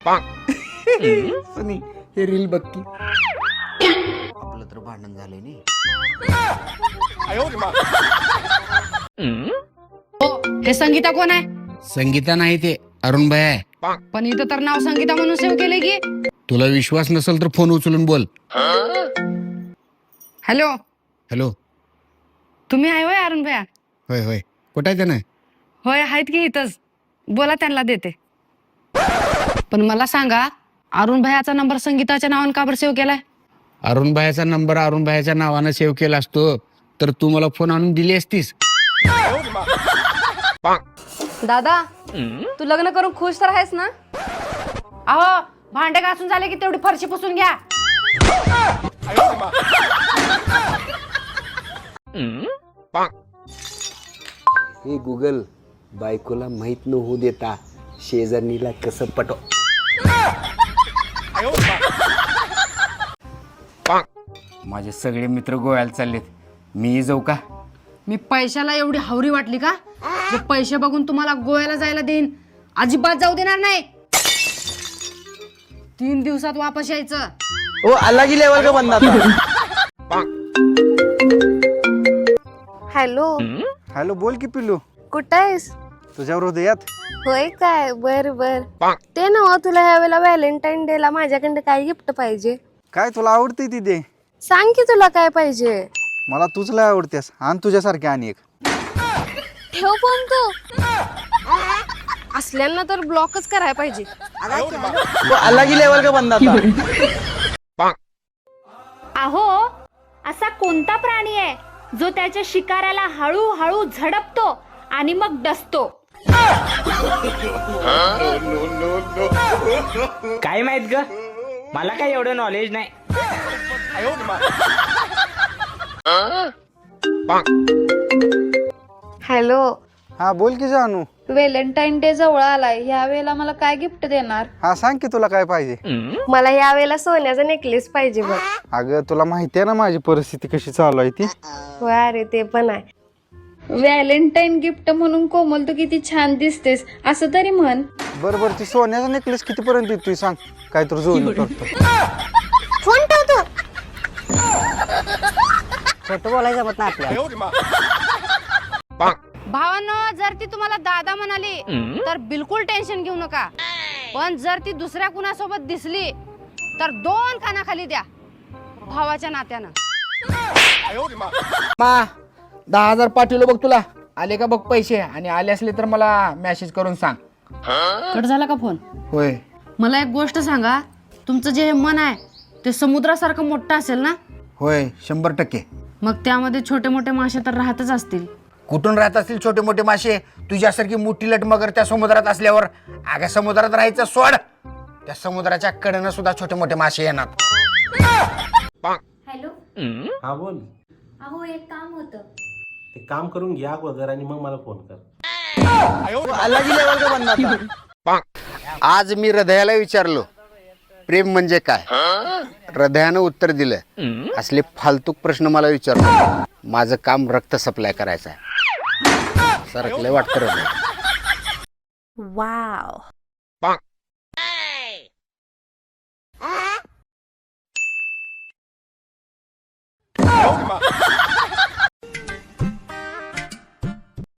सनी हे रील बघ की. आपलं तर भांडण झालंय नी. हे संगीता कोण आहे? संगीता नाही ते अरुण भाई आहे. पण इथं तर नाव संगीता म्हणून सेव्ह केलंय की. तुला विश्वास नसेल तर फोन उचलून बोल. Hello, hello. तुम्ही आहे होय अरुण भैया? होय होय. कुठं आहे त्यानं? होय आहेत की इथंच. बोला, त्यांना देते. पण मला सांगा, अरुण भैयाचा नंबर संगीताच्या नावानं का बरं सेव्ह केलाय? अरुण भाईचा नंबर अरुण भाईच्या नावानं सेव्ह केला असतो तर तू मला फोन आणून दिली असतीस. दादा, तू लग्न करून खुश तर आहेस ना? अहो, भांडे घासून झाले की तेवढी फरशी पुसून घ्या. हे गुगल, बायकोला माहित न होऊ देता शेजारणीला कसं पटव. माझे सगळे मित्र गोव्याला चाललेत, मी जाऊ का? मी पैशाला एवढी हावरी वाटली का जे पैसे बघून तुम्हाला गोव्याला जायला देईन? अजिबात जाऊ देणार नाही. 3 दिवसात वापस यायचं. वो अलग ही लेवल का बंदा था. हॅलो, हॅलो, बोल की पिल्लू. कुठं आहेस? तुझ्या हृदयात. होय काय? बर बर. ते ना तुला ह्या वेळेला व्हॅलेंटाईन डे ला माझ्याकडे काय गिफ्ट पाहिजे? काय तुला आवडते ती दे. सांग की तुला काय पाहिजे. मला तूच लय आवडतेस. आणि तुझ्यासारखे आणि एक. ठेव पण तू. असल्यांना तर ब्लॉकच करायला पाहिजे. वो अलग ही लेवल का बंदा था. अहो, असा कोणता प्राणी आहे जो त्याच्या शिकाराला हळूहळू झडपतो आणि मग डसतो? काय माहित ग, मला काय एवढं नॉलेज नाही. हॅलो, हा बोल की जानू. व्हॅलेंटाईन डे जवळ आलाय, ह्या वेळेला मला काय गिफ्ट देणार? हा सांग की तुला काय पाहिजे. मला ह्या वेळेला सोन्याचा नेकलेस पाहिजे बघ. अगं तुला माहिती आहे ना माझी परिस्थिती कशी चालू आहे ती. होय अरे, ते पण आहे. व्हॅलेंटाईन गिफ्ट म्हणून कोमल तू किती छान दिसतेस असं तरी म्हण. बरोबर, ती सोन्याचा नेकलेस कितीपर्यंत येतोय सांग, काय तर जोडून करतो. फोन ठेवतो. खोटं बोलायचं जमत नाही आपल्याला. भावांनो, जर ती तुम्हाला दादा म्हणाली तर बिलकुल टेन्शन घेऊ नका. पण जर ती दुसऱ्या कुणासोबत दिसली तर 2 कानाखाली द्या, भावाच्या नात्यानं. 10,000 पाठवलं बघ तुला. आले का बघ पैसे, आणि आले असले तर मला मेसेज करून सांग. कट झाला का फोन? होय. मला एक गोष्ट सांगा, तुमचं जे मन आहे ते समुद्रासारखं मोठं असेल ना? होय, 100%. मग त्यामध्ये छोटे मोठे मासे तर राहतच असतील. कुठून राहत असतील छोटे मोठे मासे? तुझ्यासारखी मोठी लट मगर त्या समुद्रात असल्यावर अगं समुद्रात राहायचं सोड. त्या समुद्राच्या कडेनं सुद्धा छोटे मोठे मासे येणार. हॅलो, हा बोल. अहो एक काम होतं. ते काम करून घ्या अगोदर आणि मग मला फोन कर. अलग ही लेवल का बंदा था. आज मी हृदयाला विचारलो प्रेम म्हणजे काय, हृदयानं उत्तर दिलं. असले फालतूक प्रश्न मला विचारलो. माझं काम रक्त सप्लाय करायचं आहे. सरकले वाटतं हृदय. वाव.